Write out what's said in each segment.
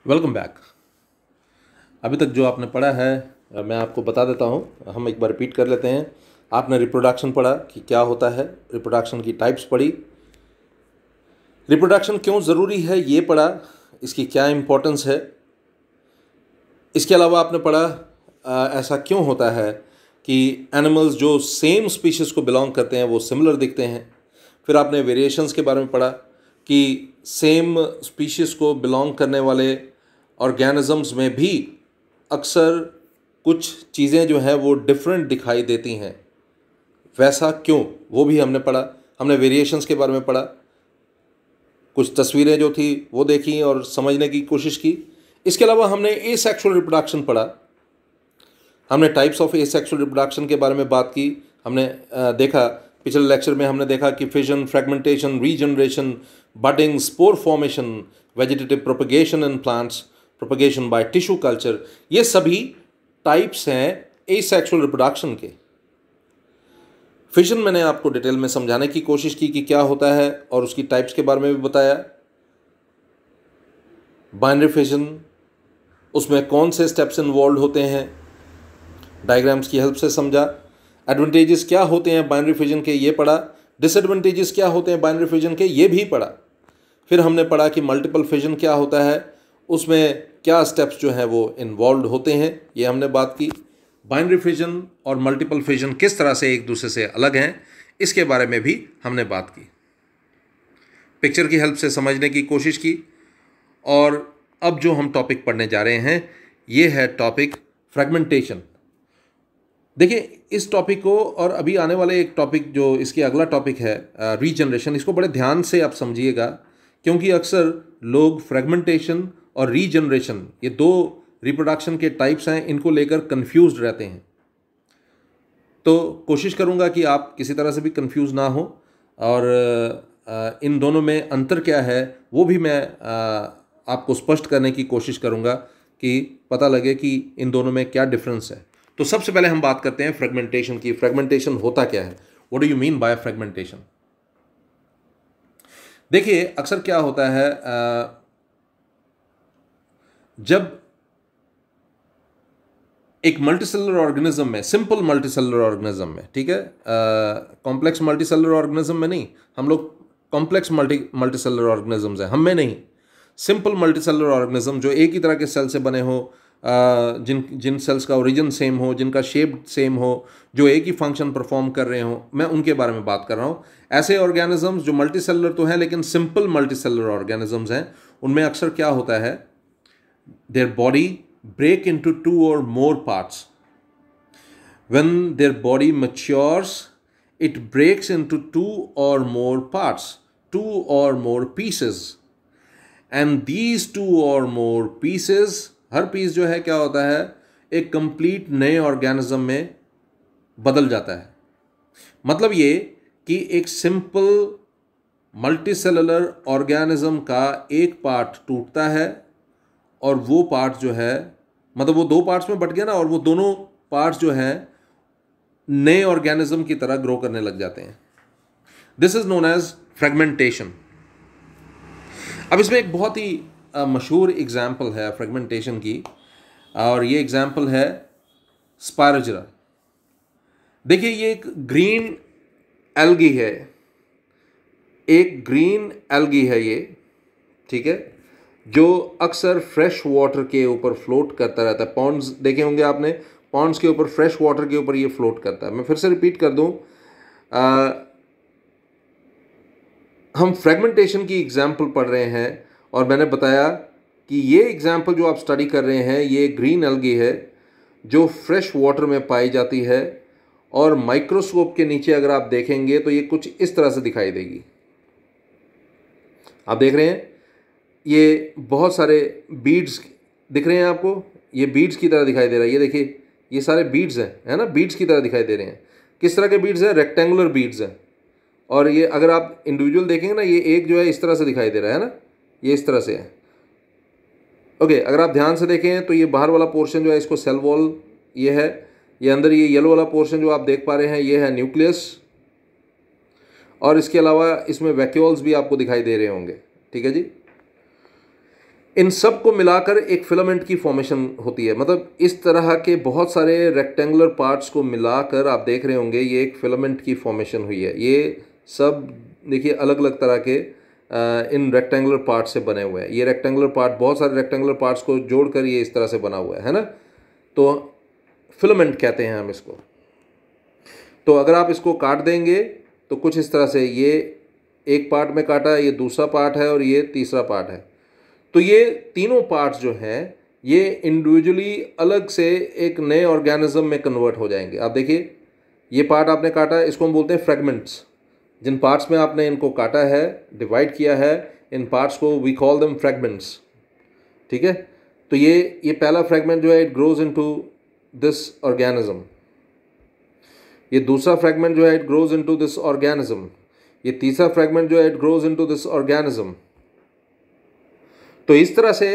Welcome back. अभी तक जो आपने पढ़ा है मैं आपको बता देता हूँ। हम एक बार रिपीट कर लेते हैं। आपने रिप्रोडक्शन पढ़ा कि क्या होता है, रिप्रोडक्शन की टाइप्स पढ़ी, रिप्रोडक्शन क्यों ज़रूरी है ये पढ़ा, इसकी क्या इम्पोर्टेंस है। इसके अलावा आपने पढ़ा ऐसा क्यों होता है कि एनिमल्स जो सेम स्पीशीज़ को बिलोंग करते हैं वो सिमिलर दिखते हैं। फिर आपने वेरिएशंस के बारे में पढ़ा कि सेम स्पीशीज़ को बिलोंग करने वाले ऑर्गेनिजम्स में भी अक्सर कुछ चीज़ें जो हैं वो डिफरेंट दिखाई देती हैं। वैसा क्यों, वो भी हमने पढ़ा। हमने वेरिएशंस के बारे में पढ़ा, कुछ तस्वीरें जो थी वो देखी और समझने की कोशिश की। इसके अलावा हमने एसेक्सुअल रिप्रोडक्शन पढ़ा। हमने टाइप्स ऑफ एसेक्सुअल रिप्रोडक्शन के बारे में बात की। हमने देखा, पिछले लेक्चर में हमने देखा कि fission, fragmentation, regeneration, budding, spore formation, vegetative propagation in plants, propagation by tissue culture, ये सभी टाइप्स हैं एसेक्सुअल रिप्रोडक्शन के। फिजन मैंने आपको डिटेल में समझाने की कोशिश की कि क्या होता है और उसकी टाइप्स के बारे में भी बताया। बाइनरी फिजन, उसमें कौन से स्टेप्स इन्वॉल्व होते हैं, डायग्राम्स की हेल्प से समझा। एडवांटेजेस क्या होते हैं बाइनरी फिजन के, ये पढ़ा। डिसएडवांटेजेस क्या होते हैं बाइनरी फिजन के, ये भी पढ़ा। फिर हमने पढ़ा कि मल्टीपल फिजन क्या होता है, उसमें क्या स्टेप्स जो हैं वो इन्वॉल्व होते हैं, ये हमने बात की। बाइनरी फिजन और मल्टीपल फिजन किस तरह से एक दूसरे से अलग हैं, इसके बारे में भी हमने बात की। पिक्चर की हेल्प से समझने की कोशिश की। और अब जो हम टॉपिक पढ़ने जा रहे हैं ये है टॉपिक फ्रेगमेंटेशन। देखिए इस टॉपिक को और अभी आने वाले एक टॉपिक जो इसके अगला टॉपिक है रीजनरेशन, इसको बड़े ध्यान से आप समझिएगा, क्योंकि अक्सर लोग फ्रेगमेंटेशन और रीजनरेशन, ये दो रिप्रोडक्शन के टाइप्स हैं, इनको लेकर कंफ्यूज्ड रहते हैं। तो कोशिश करूंगा कि आप किसी तरह से भी कंफ्यूज ना हो और इन दोनों में अंतर क्या है वो भी मैं आपको स्पष्ट करने की कोशिश करूंगा कि पता लगे कि इन दोनों में क्या डिफरेंस है। तो सबसे पहले हम बात करते हैं फ्रेगमेंटेशन की। फ्रेगमेंटेशन होता क्या है, what do you mean by fragmentation. देखिए अक्सर क्या होता है, जब एक मल्टीसेलुलर ऑर्गेनिज्म में, सिंपल मल्टीसेलुलर ऑर्गेनिज्म में, ठीक है, कॉम्प्लेक्स मल्टीसेलुलर ऑर्गेनिज्म में नहीं, हम लोग कॉम्प्लेक्स मल्टीसेलुलर ऑर्गेनिजम्स हैं, हम में नहीं, सिंपल मल्टीसेलुलर ऑर्गेनिज्म जो एक ही तरह के सेल से बने हो, जिन सेल्स का ओरिजिन सेम हो, जिनका शेप सेम हो, जो एक ही फंक्शन परफॉर्म कर रहे हो, मैं उनके बारे में बात कर रहा हूँ। ऐसे ऑर्गेनिजम्स जो मल्टीसेलुलर तो हैं लेकिन सिंपल मल्टीसेलुलर ऑर्गेनिजम्स हैं, उनमें अक्सर क्या होता है, their body break into two or more parts. When their body matures, it breaks into two or more parts, two or more pieces. And these two or more pieces, हर piece जो है क्या होता है, एक कंप्लीट नए organism में बदल जाता है। मतलब ये कि एक सिंपल मल्टीसेलुलर ऑर्गेनिज्म का एक पार्ट टूटता है और वो पार्ट जो है, मतलब वो दो पार्ट्स में बट गया ना, और वो दोनों पार्ट्स जो हैं नए ऑर्गेनिज्म की तरह ग्रो करने लग जाते हैं। This is known as fragmentation. अब इसमें एक बहुत ही मशहूर एग्जाम्पल है फ्रेगमेंटेशन की, और ये एग्जाम्पल है स्पायरोजेरा। देखिए ये एक ग्रीन एल्गी है, एक ग्रीन एल्गी है ये, ठीक है, जो अक्सर फ्रेश वाटर के ऊपर फ्लोट करता रहता है। पॉन्ड्स देखे होंगे आपने, पॉन्ड्स के ऊपर, फ्रेश वाटर के ऊपर ये फ्लोट करता है। मैं फिर से रिपीट कर दूं, हम फ्रेगमेंटेशन की एग्जाम्पल पढ़ रहे हैं और मैंने बताया कि ये एग्जाम्पल जो आप स्टडी कर रहे हैं ये ग्रीन एल्गी है जो फ्रेश वाटर में पाई जाती है, और माइक्रोस्कोप के नीचे अगर आप देखेंगे तो ये कुछ इस तरह से दिखाई देगी। आप देख रहे हैं ये बहुत सारे बीड्स दिख रहे हैं आपको, ये बीड्स की तरह दिखाई दे रहा है। ये देखिए ये सारे बीड्स हैं, है ना, बीड्स की तरह दिखाई दे रहे हैं। किस तरह के बीड्स हैं, रेक्टेंगुलर बीड्स हैं। और ये अगर आप इंडिविजुअल देखेंगे ना, ये एक जो है इस तरह से दिखाई दे रहा है ना, ये इस तरह से है। ओके, अगर आप ध्यान से देखें तो ये बाहर वाला पोर्शन जो है इसको सेल वॉल ये है, ये अंदर ये येलो वाला पोर्शन जो आप देख पा रहे हैं ये है न्यूक्लियस, और इसके अलावा इसमें वैक्यूल्स भी आपको दिखाई दे रहे होंगे, ठीक है जी। इन सब को मिलाकर एक फिलामेंट की फॉर्मेशन होती है। मतलब इस तरह के बहुत सारे रेक्टेंगुलर पार्ट्स को मिलाकर आप देख रहे होंगे ये एक फिलामेंट की फॉर्मेशन हुई है। ये सब देखिए अलग अलग तरह के इन रेक्टेंगुलर पार्ट से बने हुए हैं। ये रेक्टेंगुलर पार्ट, बहुत सारे रेक्टेंगुलर पार्ट्स को जोड़कर ये इस तरह से बना हुआ है ना। तो फिलामेंट कहते हैं हम इसको। तो अगर आप इसको काट देंगे तो कुछ इस तरह से, ये एक पार्ट में काटा, ये दूसरा पार्ट है और ये तीसरा पार्ट है। तो ये तीनों पार्ट्स जो हैं ये इंडिविजुअली अलग से एक नए ऑर्गेनिज्म में कन्वर्ट हो जाएंगे। आप देखिए ये पार्ट आपने काटा, इसको हम बोलते हैं फ्रेगमेंट्स। जिन पार्ट्स में आपने इनको काटा है, डिवाइड किया है, इन पार्ट्स को वी कॉल देम फ्रेगमेंट्स। ठीक है। तो ये पहला फ्रेगमेंट जो है it grows into this organism. ये दूसरा फ्रेगमेंट जो है it grows into this organism. ये तीसरा फ्रेगमेंट जो है it grows into this organism. तो इस तरह से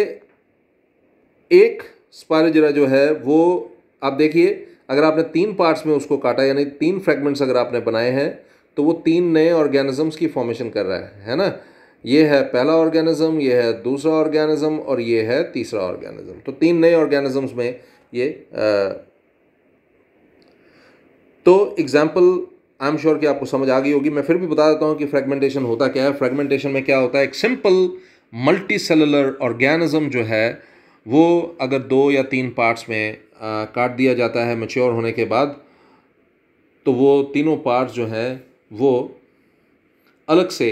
एक स्पायरोजेरा जो है वो, आप देखिए अगर आपने 3 पार्ट्स में उसको काटा, यानी 3 फ्रेगमेंट्स अगर आपने बनाए हैं, तो वो 3 नए ऑर्गेनिजम्स की फॉर्मेशन कर रहा है ना। ये है पहला ऑर्गेनिज्म, ये है दूसरा ऑर्गेनिज्म और ये है तीसरा ऑर्गेनिज्म। तो 3 नए ऑर्गेनिजम्स में ये तो एग्जाम्पल आई एम श्योर कि आपको समझ आ गई होगी। मैं फिर भी बता देता हूँ कि फ्रेगमेंटेशन होता क्या है। फ्रेगमेंटेशन में क्या होता है, एक सिंपल मल्टी सेलुलर ऑर्गेनिज्म जो है वो अगर 2 या 3 पार्ट्स में काट दिया जाता है मैच्योर होने के बाद, तो वो तीनों पार्ट्स जो हैं वो अलग से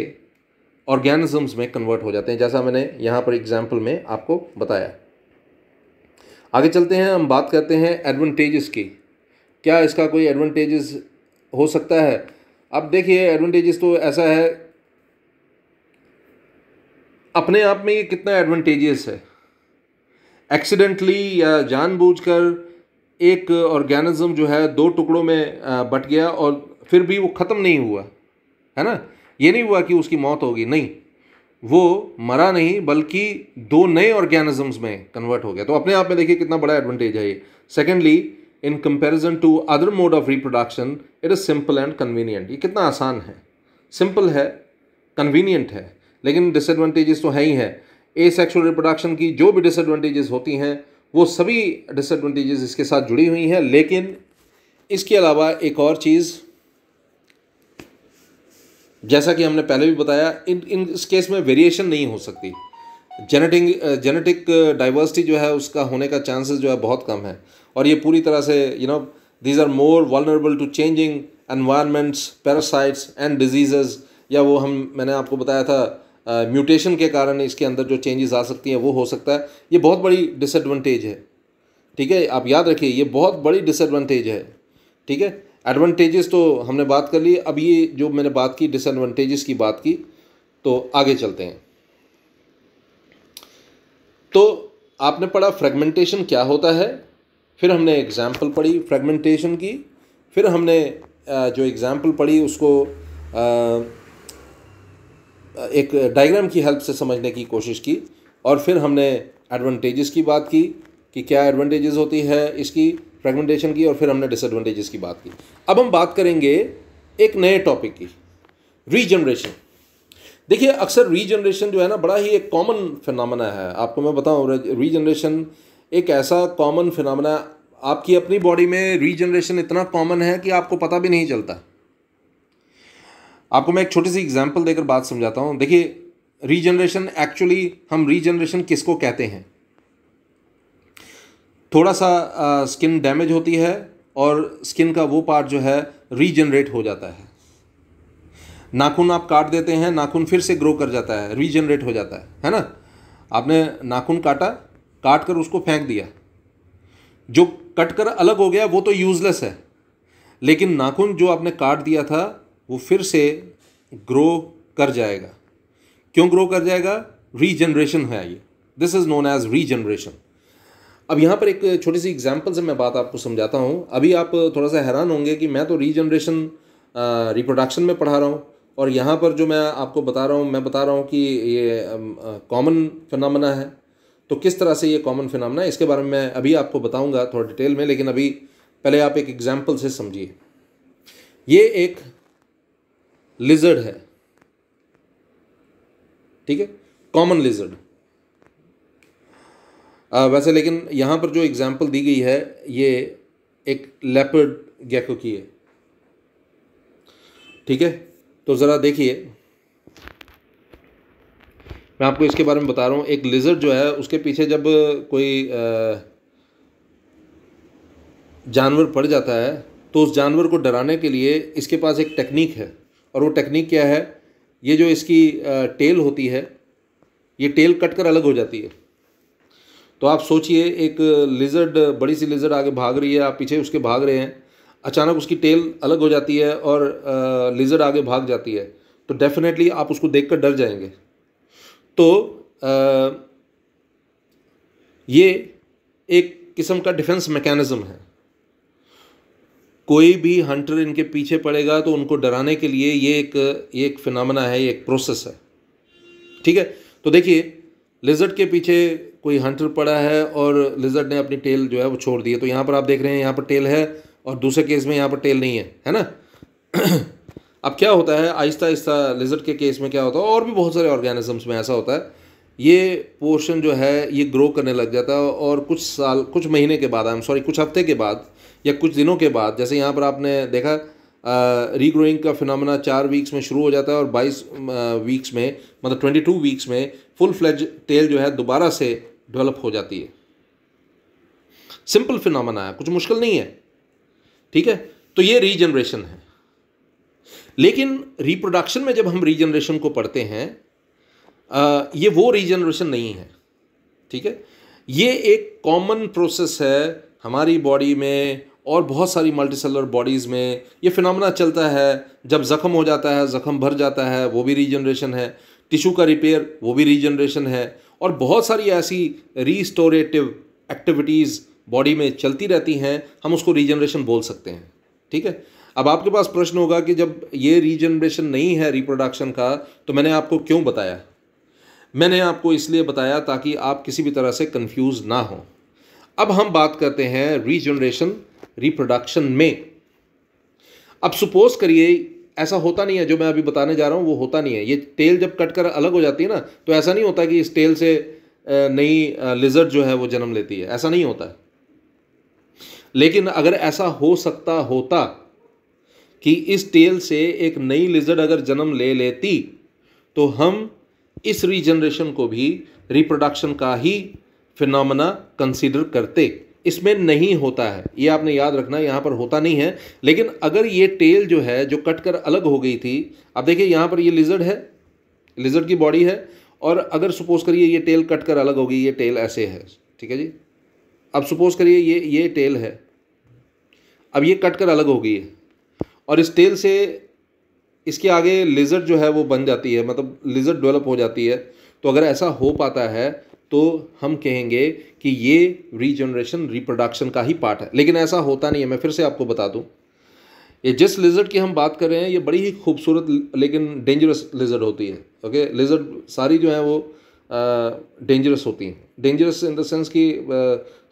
ऑर्गेनिजम्स में कन्वर्ट हो जाते हैं, जैसा मैंने यहाँ पर एग्जाम्पल में आपको बताया। आगे चलते हैं, हम बात करते हैं एडवांटेजेस की। क्या इसका कोई एडवांटेजेस हो सकता है? अब देखिए एडवांटेजेस तो ऐसा है, अपने आप में ये कितना एडवांटेजियस है। एक्सीडेंटली या जानबूझकर एक ऑर्गेनिज्म जो है 2 टुकड़ों में बट गया और फिर भी वो ख़त्म नहीं हुआ, है ना। ये नहीं हुआ कि उसकी मौत होगी, नहीं, वो मरा नहीं बल्कि 2 नए ऑर्गेनिजम्स में कन्वर्ट हो गया। तो अपने आप में देखिए कितना बड़ा एडवांटेज है ये। Secondly, in comparison to other mode of reproduction it is simple and convenient. ये कितना आसान है, सिंपल है, कन्वीनियंट है। लेकिन डिसएडवांटेजेस तो है ही है। एसेक्सुअल रिप्रोडक्शन की जो भी डिसएडवांटेजेस होती हैं वो सभी डिसएडवांटेजेस इसके साथ जुड़ी हुई हैं। लेकिन इसके अलावा एक और चीज़, जैसा कि हमने पहले भी बताया, इस केस में वेरिएशन नहीं हो सकती। जेनेटिक डाइवर्सिटी जो है उसका होने का चांसेस जो है बहुत कम है। और ये पूरी तरह से these are more vulnerable to changing environments, parasites and diseases, या वो मैंने आपको बताया था म्यूटेशन के कारण इसके अंदर जो चेंजेस आ सकती हैं वो हो सकता है। ये बहुत बड़ी डिसएडवांटेज है। ठीक है, आप याद रखिए ये बहुत बड़ी डिसएडवांटेज है। ठीक है, एडवांटेजेस तो हमने बात कर ली। अब ये जो मैंने बात की डिसएडवांटेजेस की बात की, तो आगे चलते हैं। तो आपने पढ़ा फ्रेगमेंटेशन क्या होता है, फिर हमने एग्जाम्पल पढ़ी फ्रेगमेंटेशन की, फिर हमने जो एग्जाम्पल पढ़ी उसको एक डायग्राम की हेल्प से समझने की कोशिश की, और फिर हमने एडवांटेजेस की बात की कि क्या एडवांटेजेस होती है इसकी फ्रेगमेंटेशन की, और फिर हमने डिसएडवांटेजेस की बात की। अब हम बात करेंगे एक नए टॉपिक की, रीजनरेशन। देखिए अक्सर रीजनरेशन जो है ना बड़ा ही एक कॉमन फिनोमेना है। आपको मैं बताऊं, रीजनरेशन एक ऐसा कॉमन फिनोमेना, आपकी अपनी बॉडी में रीजनरेशन इतना कॉमन है कि आपको पता भी नहीं चलता। आपको मैं एक छोटी सी एग्जांपल देकर बात समझाता हूं। देखिए रीजनरेशन, एक्चुअली हम रीजनरेशन किसको कहते हैं? थोड़ा सा स्किन डैमेज होती है और स्किन का वो पार्ट जो है रीजनरेट हो जाता है। नाखून आप काट देते हैं, नाखून फिर से ग्रो कर जाता है, रीजनरेट हो जाता है ना। आपने नाखून काटा, काट कर उसको फेंक दिया, जो कट कर अलग हो गया वो तो यूजलेस है, लेकिन नाखून जो आपने काट दिया था वो फिर से ग्रो कर जाएगा। क्यों ग्रो कर जाएगा? रीजनरेशन है ये, this is known as regeneration. अब यहाँ पर एक छोटी सी एग्जांपल से मैं बात आपको समझाता हूँ। अभी आप थोड़ा सा हैरान होंगे कि मैं तो रीजनरेशन रिप्रोडक्शन में पढ़ा रहा हूँ, और यहाँ पर जो मैं आपको बता रहा हूँ, मैं बता रहा हूँ कि ये कॉमन फिनोमेना है। तो किस तरह से ये कॉमन फिनोमेना है इसके बारे में मैं अभी आपको बताऊँगा थोड़ा डिटेल में, लेकिन अभी पहले आप एक एग्जाम्पल से समझिए। ये एक लिजर्ड है, ठीक है, कॉमन लिजर्ड। वैसे लेकिन यहाँ पर जो एग्जांपल दी गई है ये एक लेपर्ड गेको की है, ठीक है। तो ज़रा देखिए, मैं आपको इसके बारे में बता रहा हूँ। एक लिजर्ड जो है उसके पीछे जब कोई जानवर पड़ जाता है तो उस जानवर को डराने के लिए इसके पास एक टेक्निक है, और वो टेक्निक क्या है, ये जो इसकी टेल होती है, ये टेल कट कर अलग हो जाती है। तो आप सोचिए, एक लिजर्ड, बड़ी सी लिजर्ड आगे भाग रही है, आप पीछे उसके भाग रहे हैं, अचानक उसकी टेल अलग हो जाती है और लिजर्ड आगे भाग जाती है, तो डेफिनेटली आप उसको देखकर डर जाएंगे। तो ये एक किस्म का डिफेंस मैकेनिज्म है। कोई भी हंटर इनके पीछे पड़ेगा तो उनको डराने के लिए ये एक फिनोमेना है, ये एक प्रोसेस है, ठीक है। तो देखिए, लिजर्ड के पीछे कोई हंटर पड़ा है और लिजर्ड ने अपनी टेल जो है वो छोड़ दी है। तो यहाँ पर आप देख रहे हैं, यहाँ पर टेल है और दूसरे केस में यहाँ पर टेल नहीं है ना। अब क्या होता है, आहिस्ता आहिस्ता लिजर्ड के केस में क्या होता है, और भी बहुत सारे ऑर्गेनिजम्स में ऐसा होता है, ये पोर्शन जो है ये ग्रो करने लग जाता है, और कुछ महीने के बाद, कुछ हफ्ते के बाद या कुछ दिनों के बाद, जैसे यहाँ पर आपने देखा रीग्रोइंग का फिनोमेना 4 वीक्स में शुरू हो जाता है और 22 वीक्स में, मतलब 22 वीक्स में फुल फ्लेज टेल जो है दोबारा से डेवलप हो जाती है। सिंपल फिनोमेना है, कुछ मुश्किल नहीं है, ठीक है। तो ये रीजनरेशन है। लेकिन रिप्रोडक्शन में जब हम रीजनरेशन को पढ़ते हैं, ये वो रीजनरेशन नहीं है, ठीक है। ये एक कॉमन प्रोसेस है हमारी बॉडी में और बहुत सारी मल्टीसेलुलर बॉडीज़ में। ये फिनोमेना चलता है, जब ज़ख्म हो जाता है, ज़ख्म भर जाता है, वो भी रीजनरेशन है। टिश्यू का रिपेयर, वो भी रीजनरेशन है। और बहुत सारी ऐसी रीस्टोरेटिव एक्टिविटीज़ बॉडी में चलती रहती हैं, हम उसको रीजनरेशन बोल सकते हैं, ठीक है। अब आपके पास प्रश्न होगा कि जब ये रीजनरेशन नहीं है रिप्रोडक्शन का, तो मैंने आपको क्यों बताया? मैंने आपको इसलिए बताया ताकि आप किसी भी तरह से कंफ्यूज ना हो। अब हम बात करते हैं रीजनरेशन रिप्रोडक्शन में। अब सपोज करिए, ऐसा होता नहीं है, जो मैं अभी बताने जा रहा हूं वो होता नहीं है। ये टेल जब कट कर अलग हो जाती है ना, तो ऐसा नहीं होता कि इस टेल से नई लिजर्ड जो है वो जन्म लेती है, ऐसा नहीं होता है। लेकिन अगर ऐसा हो सकता होता कि इस टेल से एक नई लिजर्ड अगर जन्म ले लेती, तो हम इस रीजनरेशन को भी रिप्रोडक्शन का ही फिनोमेना कंसीडर करते। इसमें नहीं होता है, ये आपने याद रखना, यहाँ पर होता नहीं है। लेकिन अगर ये टेल जो है जो कट कर अलग हो गई थी, अब देखिए यहाँ पर ये लिजर्ड है, लिजर्ड की बॉडी है, और अगर सपोज करिए ये टेल कट कर अलग हो गई, ये टेल ऐसे है, ठीक है जी। अब सपोज करिए ये टेल है, अब ये कट कर अलग हो गई है, और इस टेल से इसके आगे लिजर्ड जो है वो बन जाती है, मतलब लिजर्ड डेवलप हो जाती है। तो अगर ऐसा हो पाता है तो हम कहेंगे कि ये रीजनरेशन रिप्रोडक्शन का ही पार्ट है। लेकिन ऐसा होता नहीं है। मैं फिर से आपको बता दूं, ये जिस लिजर्ड की हम बात कर रहे हैं, ये बड़ी ही खूबसूरत लेकिन डेंजरस लिजर्ड होती है। ओके, लिजर्ड सारी जो है वो डेंजरस होती हैं। डेंजरस इन द सेंस कि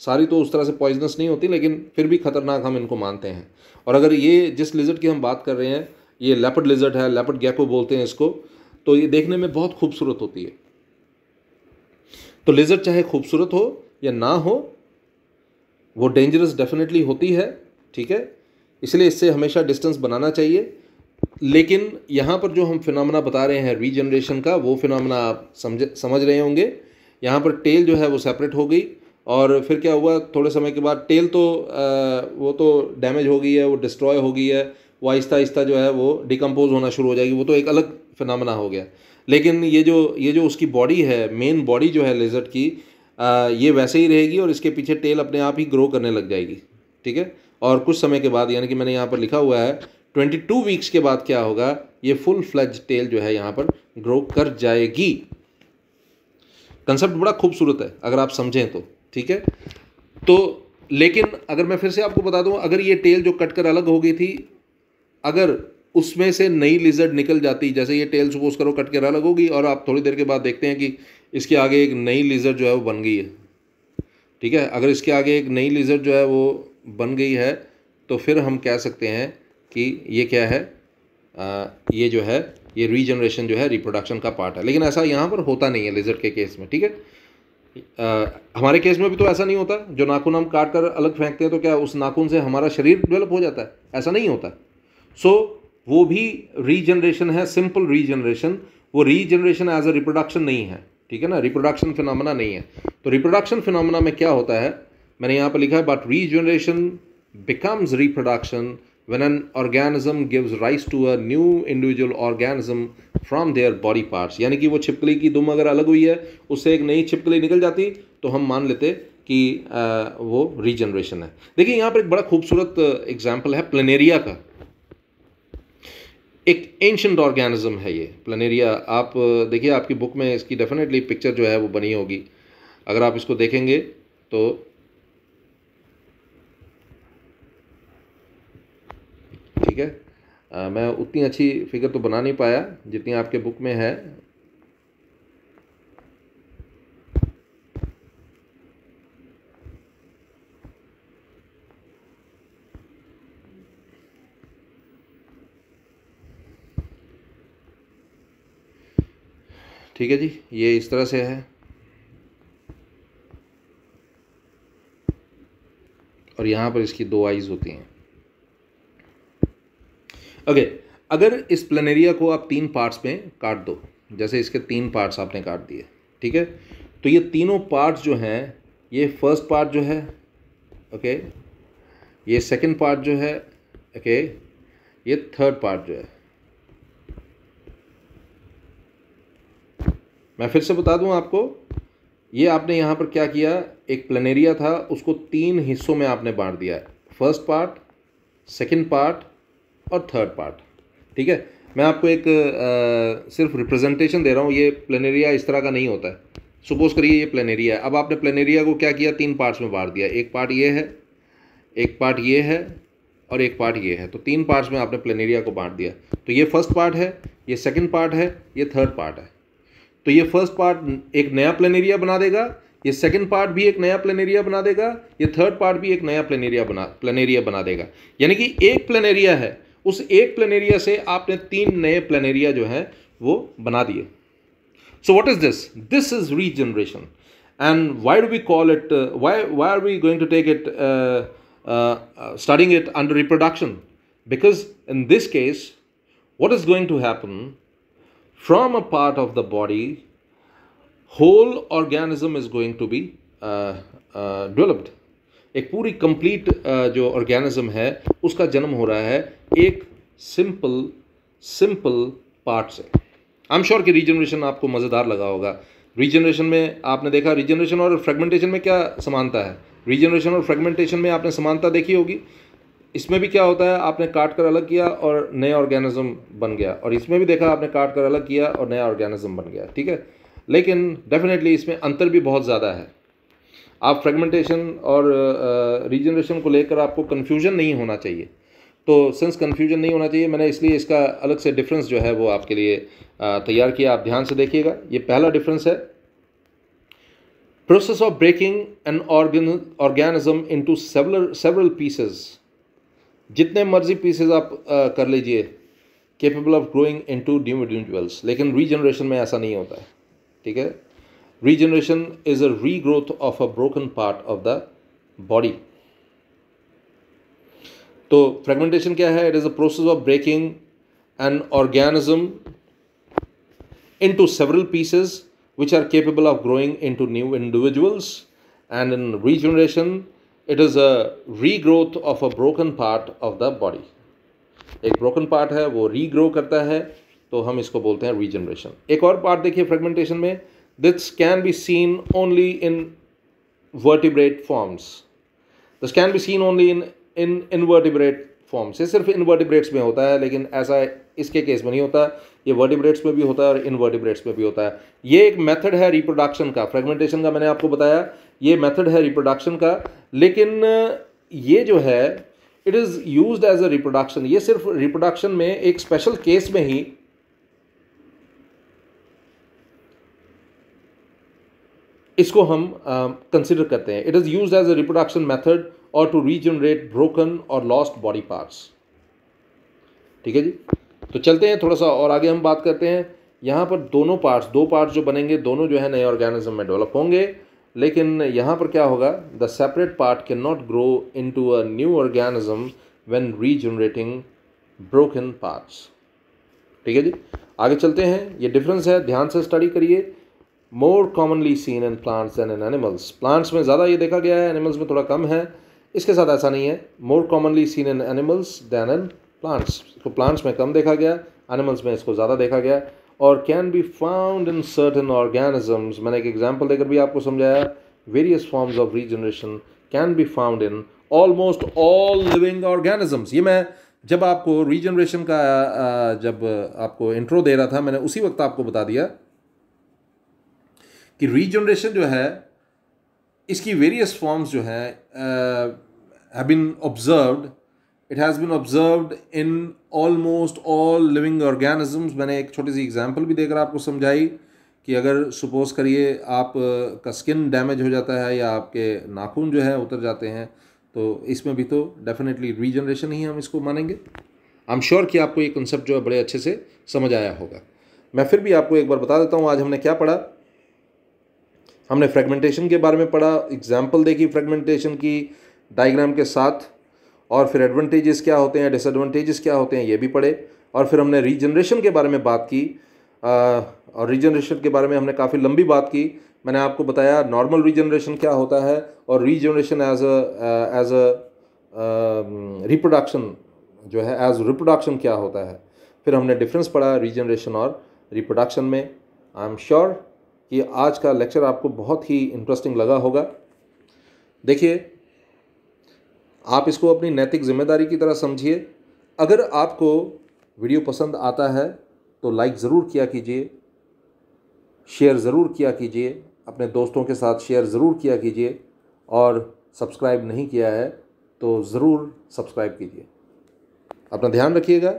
सारी तो उस तरह से पॉइजनस नहीं होती, लेकिन फिर भी खतरनाक हम इनको मानते हैं। और अगर ये जिस लिजर्ड की हम बात कर रहे हैं, ये लेपर्ड लिजर्ड है, लेपर्ड गेको बोलते हैं इसको, तो ये देखने में बहुत खूबसूरत होती है। तो लिजर्ड चाहे खूबसूरत हो या ना हो, वो डेंजरस डेफिनेटली होती है, ठीक है। इसलिए इससे हमेशा डिस्टेंस बनाना चाहिए। लेकिन यहाँ पर जो हम फिनोमेना बता रहे हैं रीजनरेशन का, वो फिनोमेना आप समझ रहे होंगे। यहाँ पर टेल जो है वो सेपरेट हो गई, और फिर क्या हुआ, थोड़े समय के बाद टेल तो वो तो डैमेज हो गई है, वो डिस्ट्रॉय हो गई है, वो आहिस्ता आहिस्ता जो है वो डिकम्पोज होना शुरू हो जाएगी, वो तो एक अलग फिनोमेना हो गया। लेकिन ये जो उसकी बॉडी है, मेन बॉडी जो है लिजर्ड की, ये वैसे ही रहेगी, और इसके पीछे टेल अपने आप ही ग्रो करने लग जाएगी, ठीक है। और कुछ समय के बाद, यानी कि मैंने यहाँ पर लिखा हुआ है 22 वीक्स के बाद क्या होगा, ये फुल फ्लेज टेल जो है यहाँ पर ग्रो कर जाएगी। कंसेप्ट बड़ा खूबसूरत है अगर आप समझें तो, ठीक है। तो लेकिन अगर मैं फिर से आपको बता दूं, अगर ये टेल जो कट कर अलग हो गई थी, अगर उसमें से नई लिजर्ड निकल जाती, जैसे ये टेल सपोज करो कट कर अलग होगी, और आप थोड़ी देर के बाद देखते हैं कि इसके आगे एक नई लिजर्ड जो है वो बन गई है, ठीक है। अगर इसके आगे एक नई लिजर्ड जो है वो बन गई है, तो फिर हम कह सकते हैं कि ये क्या है, ये जो है ये रीजनरेशन जो है रिप्रोडक्शन का पार्ट है। लेकिन ऐसा यहाँ पर होता नहीं है लिजर्ड के केस में, ठीक है। हमारे केस में भी तो ऐसा नहीं होता, जो नाखून हम काट कर अलग फेंकते हैं तो क्या उस नाखून से हमारा शरीर डेवलप हो जाता है? ऐसा नहीं होता। सो वो भी रीजनरेशन है, सिंपल रीजनरेशन। वो रीजनरेशन एज अ रिप्रोडक्शन नहीं है, ठीक है ना, रिप्रोडक्शन फिनोमेना नहीं है। तो रिप्रोडक्शन फिनोमेना में क्या होता है, मैंने यहाँ पर लिखा है, but regeneration becomes reproduction when an organism gives rise to a new individual organism from their body parts। यानी कि वो छिपकली की दुम अगर अलग हुई है, उससे एक नई छिपकली निकल जाती, तो हम मान लेते कि वो रीजनरेशन है। देखिए यहाँ पर एक बड़ा खूबसूरत एग्जाम्पल है प्लेनेरिया का। एक एंशंट ऑर्गेनिज्म है ये प्लेनेरिया। आप देखिए, आपकी बुक में इसकी डेफिनेटली पिक्चर जो है वो बनी होगी, अगर आप इसको देखेंगे तो ठीक है। मैं उतनी अच्छी फिगर तो बना नहीं पाया जितनी आपके बुक में है। ठीक है जी, ये इस तरह से है और यहाँ पर इसकी 2 आईज होती हैं। ओके, अगर इस प्लेनेरिया को आप 3 पार्ट्स में काट दो, जैसे इसके 3 पार्ट्स आपने काट दिए, ठीक है, तो ये तीनों पार्ट्स जो हैं, ये फर्स्ट पार्ट जो है, ओके, ये सेकंड पार्ट जो है, ओके, ये थर्ड पार्ट जो है। मैं फिर से बता दूं आपको, ये आपने यहाँ पर क्या किया, एक प्लेनेरिया था, उसको 3 हिस्सों में आपने बांट दिया है, फर्स्ट पार्ट, सेकंड पार्ट और थर्ड पार्ट, ठीक है। मैं आपको एक सिर्फ रिप्रेजेंटेशन दे रहा हूँ, ये प्लेनेरिया इस तरह का नहीं होता है। सपोज करिए ये प्लेनेरिया है, अब आपने प्लेनेरिया को क्या किया, 3 पार्ट्स में बांट दिया, एक पार्ट ये है, एक पार्ट ये है और एक पार्ट ये है, तो 3 पार्ट्स में आपने प्लेनेरिया को बांट दिया। तो ये फर्स्ट पार्ट है, ये सेकंड पार्ट है, ये थर्ड पार्ट है। तो ये फर्स्ट पार्ट एक नया प्लेनेरिया बना देगा, ये सेकंड पार्ट भी एक नया प्लेनेरिया बना देगा, ये थर्ड पार्ट भी एक नया प्लेनेरिया बना देगा। यानी कि एक प्लेनेरिया है, उस एक प्लेनेरिया से आपने 3 नए प्लेनेरिया जो हैं वो बना दिए। So what is this? This is regeneration. And why do we call it, why are we going to take it studying it under reproduction? Because in this case, what is going to happen, from a part of the body, whole organism is going to be developed। एक पूरी complete जो organism है उसका जन्म हो रहा है एक सिंपल पार्ट से। आई एम श्योर कि रीजनरेशन आपको मज़ेदार लगा होगा। रीजनरेशन में आपने देखा, रीजनरेशन और फ्रेगमेंटेशन में क्या समानता है, रीजनरेशन और फ्रेगमेंटेशन में आपने समानता देखी होगी। इसमें भी क्या होता है, आपने काट कर अलग किया और नया ऑर्गेनिज्म बन गया, और इसमें भी देखा आपने काट कर अलग किया और नया ऑर्गेनिज्म बन गया, ठीक है। लेकिन डेफिनेटली इसमें अंतर भी बहुत ज़्यादा है। आप फ्रेगमेंटेशन और रीजनरेशन को लेकर आपको कन्फ्यूजन नहीं होना चाहिए। तो सिंस कन्फ्यूजन नहीं होना चाहिए, मैंने इसलिए इसका अलग से डिफरेंस जो है वो आपके लिए तैयार किया। आप ध्यान से देखिएगा, ये पहला डिफरेंस है, process of breaking an organism into several pieces. जितने मर्जी पीसेस आप कर लीजिए, capable of growing into new individuals. लेकिन रीजनरेशन में ऐसा नहीं होता है, ठीक है। Regeneration is a regrowth of a broken part of the body. तो फ्रेगमेंटेशन क्या है? It is a process of breaking an organism into several pieces which are capable of growing into new individuals, and in regeneration it is a regrowth of a broken part of the body। एक broken part है वो regrow करता है, तो हम इसको बोलते हैं regeneration। एक और part देखिए फ्रेगमेंटेशन में, this can be seen only in vertebrate forms। this can be seen only in invertebrate forms। ये सिर्फ इनवर्टिब्रेट्स में होता है, लेकिन ऐसा इसके केस में नहीं होता। ये वर्टिब्रेट्स में भी होता है और इनवर्टिब्रेट्स में भी होता है। ये एक मेथड है रिप्रोडक्शन का, फ्रेगमेंटेशन का मैंने आपको बताया, ये मेथड है रिप्रोडक्शन का। लेकिन ये जो है it is used as a reproduction, ये सिर्फ रिप्रोडक्शन में एक स्पेशल केस में ही इसको हम कंसिडर करते हैं। It is used as a reproduction method और टू रीजनरेट ब्रोकन और लॉस्ट बॉडी पार्ट्स, ठीक है जी। तो चलते हैं थोड़ा सा और आगे हम बात करते हैं। यहाँ पर दो पार्ट्स जो बनेंगे, दोनों जो है नए ऑर्गेनिज्म में डेवलप होंगे, लेकिन यहाँ पर क्या होगा, the separate part can not grow into a new organism when regenerating broken parts. ठीक है जी, आगे चलते हैं। ये डिफरेंस है, ध्यान से स्टडी करिए। More commonly seen in plants than in animals, plants में ज़्यादा ये देखा गया है, एनिमल्स में थोड़ा कम है। इसके साथ ऐसा नहीं है, more commonly seen in animals than in plants, इसको प्लांट्स में कम देखा गया, एनिमल्स में इसको ज़्यादा देखा गया। और can be found in certain organisms, मैंने एक एग्जाम्पल देकर भी आपको समझाया, various forms of regeneration can be found in almost all living organisms. ये मैं जब आपको रीजनरेशन का जब आपको इंट्रो दे रहा था, मैंने उसी वक्त आपको बता दिया कि रीजनरेशन जो है इसकी वेरियस फॉर्म्स जो है have been observed, it has been observed in almost all living organisms. मैंने एक छोटी सी एग्जांपल भी देकर आपको समझाई कि अगर सपोज करिए आप का स्किन डैमेज हो जाता है या आपके नाखून जो है उतर जाते हैं, तो इसमें भी तो डेफिनेटली रीजनरेशन ही हम इसको मानेंगे। आई एम श्योर कि आपको ये कंसेप्ट जो है बड़े अच्छे से समझ आया होगा। मैं फिर भी आपको एक बार बता देता हूँ आज हमने क्या पढ़ा। हमने फ्रेगमेंटेशन के बारे में पढ़ा, एग्जाम्पल देखी फ्रेगमेंटेशन की डायग्राम के साथ, और फिर एडवांटेजेस क्या होते हैं, डिसएडवांटेजेस क्या होते हैं, ये भी पढ़े। और फिर हमने रीजनरेशन के बारे में बात की, और रीजनरेशन के बारे में हमने काफ़ी लंबी बात की। मैंने आपको बताया नॉर्मल रीजनरेशन क्या होता है और रीजनरेशन एज अ रिप्रोडक्शन जो है, एज रिप्रोडक्शन क्या होता है। फिर हमने डिफरेंस पढ़ा रीजनरेशन और रिप्रोडक्शन में। आई एम श्योर कि आज का लेक्चर आपको बहुत ही इंटरेस्टिंग लगा होगा। देखिए, आप इसको अपनी नैतिक जिम्मेदारी की तरह समझिए। अगर आपको वीडियो पसंद आता है तो लाइक ज़रूर किया कीजिए, शेयर ज़रूर किया कीजिए, अपने दोस्तों के साथ शेयर ज़रूर किया कीजिए, और सब्सक्राइब नहीं किया है तो ज़रूर सब्सक्राइब कीजिए। अपना ध्यान रखिएगा।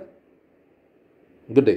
Good day.